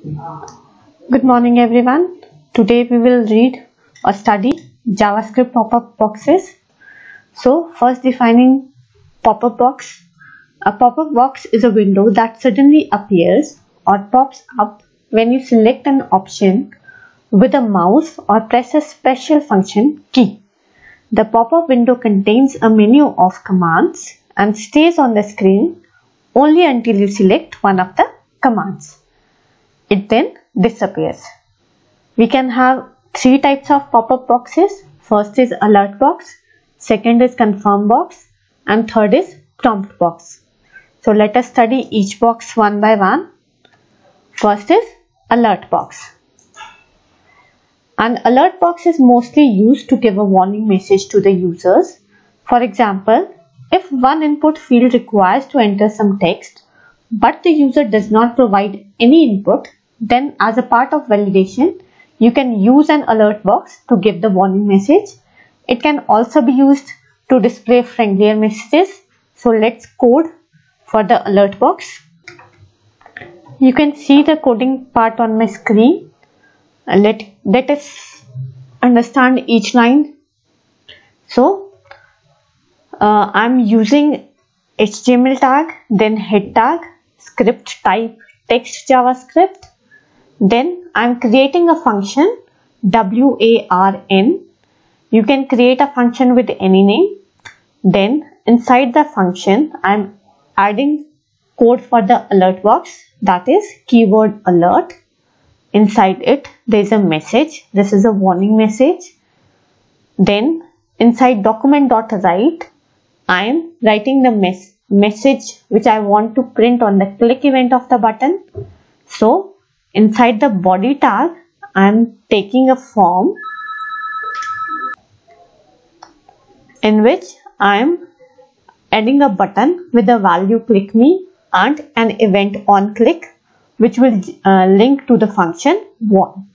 Good morning everyone. Today we will read or study JavaScript pop-up boxes. So first, defining pop-up box. A pop-up box is a window that suddenly appears or pops up when you select an option with a mouse or press a special function key. The pop-up window contains a menu of commands and stays on the screen only until you select one of the commands. It then disappears. We can have three types of pop-up boxes. First is alert box, second is confirm box, and third is prompt box. So let us study each box one by one. First is alert box. An alert box is mostly used to give a warning message to the users. For example, if one input field requires to enter some text, but the user does not provide any input, then as a part of validation, you can use an alert box to give the warning message. It can also be used to display friendlier messages. So let's code for the alert box. You can see the coding part on my screen. Let us understand each line. So I'm using HTML tag, then head tag, script type text JavaScript. Then I'm creating a function WARN. You can create a function with any name. Then inside the function I'm adding code for the alert box, that is keyword alert. Inside it there is a message. This is a warning message. Then inside document.write I am writing the message which I want to print on the click event of the button. So inside the body tag I am taking a form in which I am adding a button with the value click me and an event on click, which will link to the function warn.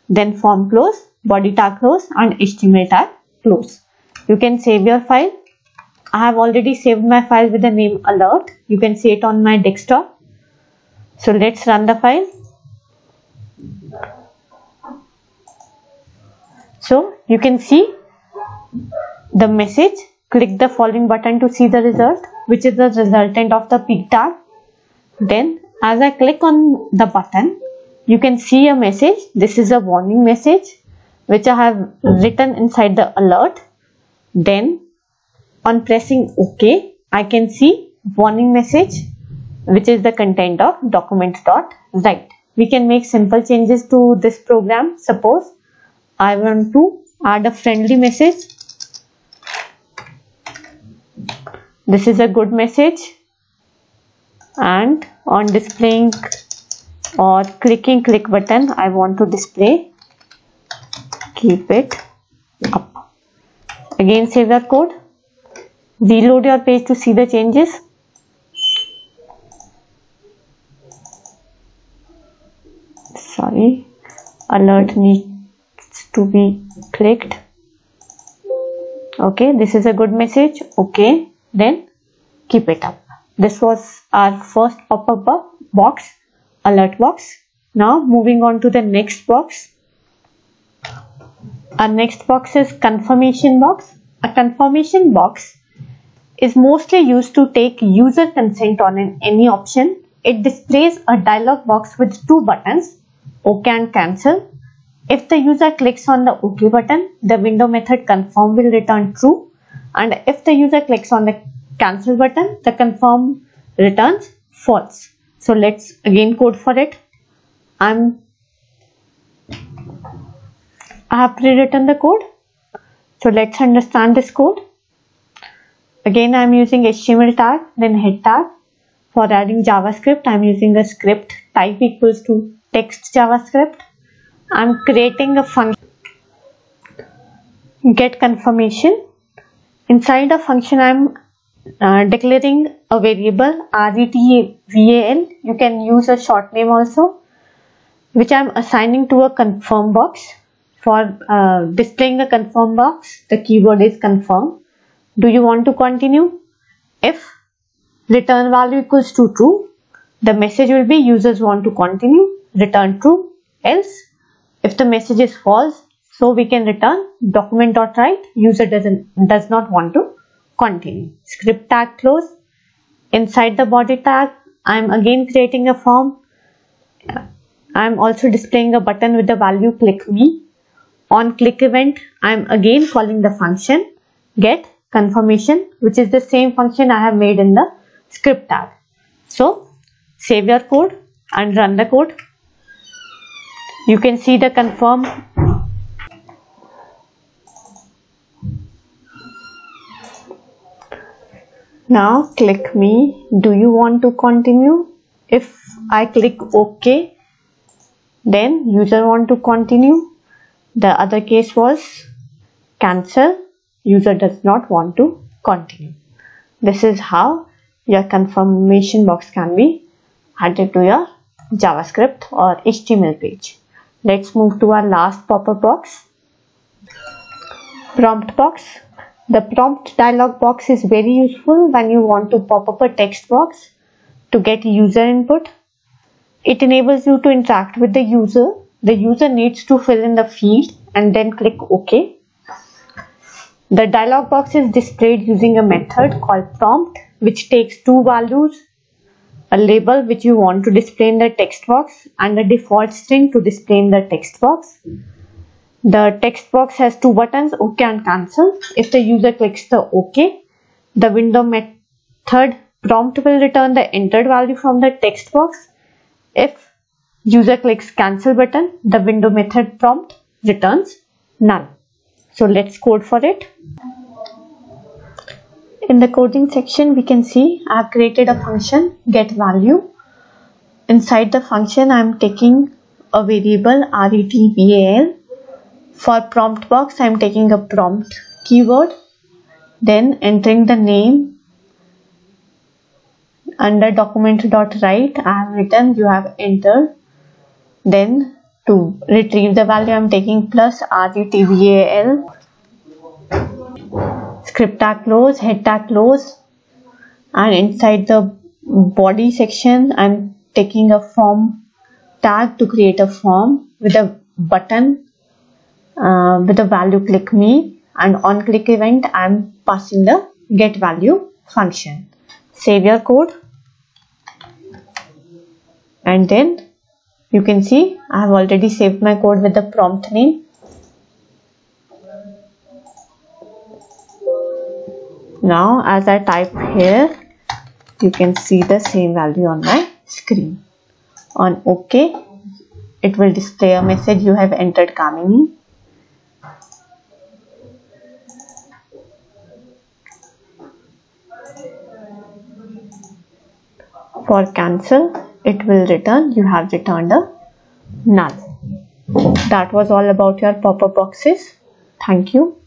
Then form close, body tag close, and HTML tag close. You can save your file. I have already saved my file with the name alert. You can see it on my desktop. So let's run the file. So you can see the message, click the following button to see the result, which is the resultant of the p tag. Then as I click on the button, you can see a message. This is a warning message which I have written inside the alert. Then on pressing OK, I can see warning message, which is the content of documents.write. We can make simple changes to this program. Suppose I want to add a friendly message. This is a good message. And on displaying or clicking click button, I want to display keep it up. Again save the code. Reload your page to see the changes. Sorry, alert needs to be clicked. Okay, this is a good message. Okay, then keep it up. This was our first pop-up box, alert box. Now moving on to the next box. Our next box is confirmation box. A confirmation box is mostly used to take user consent on any option. It displays a dialog box with two buttons, OK and cancel. If the user clicks on the OK button, the window method confirm will return true. And if the user clicks on the cancel button, the confirm returns false. So let's again code for it. I have pre-written the code. So let's understand this code. Again I am using HTML tag, then head tag. For adding JavaScript, I am using a script type equals to text JavaScript. I am creating a function get confirmation. Inside a function I am declaring a variable RETVAL. You can use a short name also, which I am assigning to a confirm box. For displaying a confirm box, the keyword is confirm. Do you want to continue? If return value equals to true, the message will be users want to continue. return true, else if the message is false, so we can return document.write user does not want to continue. Script tag close. Inside the body tag, I am again creating a form. I am also displaying a button with the value click me. On click event, I am again calling the function get confirmation, which is the same function I have made in the script tag. So save your code and run the code. You can see the confirm. Now click me. Do you want to continue? If I click OK, then user want to continue. The other case was cancel. User does not want to continue. This is how your confirmation box can be added to your JavaScript or HTML page. Let's move to our last pop-up box. Prompt box. The prompt dialog box is very useful when you want to pop up a text box to get user input. It enables you to interact with the user. The user needs to fill in the field and then click OK. The dialog box is displayed using a method called prompt, which takes two values, a label which you want to display in the text box and a default string to display in the text box. The text box has two buttons, OK and cancel. If the user clicks the OK, the window method prompt will return the entered value from the text box. If user clicks cancel button, the window method prompt returns null. So let's code for it. In the coding section, we can see I have created a function get value. Inside the function, I am taking a variable retval. For prompt box, I am taking a prompt keyword, then entering the name. Under document.write, I have written you have entered. Then to retrieve the value, I am taking plus retval. Script tag close, head tag close, and inside the body section, I am taking a form tag to create a form with a button with the value click me, and on click event I am passing the get value function. Save your code, and then you can see I have already saved my code with the prompt name. Now as I type here, you can see the same value on my screen. On OK, it will display a message you have entered Kamini. For cancel, it will return you have returned a null. That was all about your pop-up boxes. Thank you.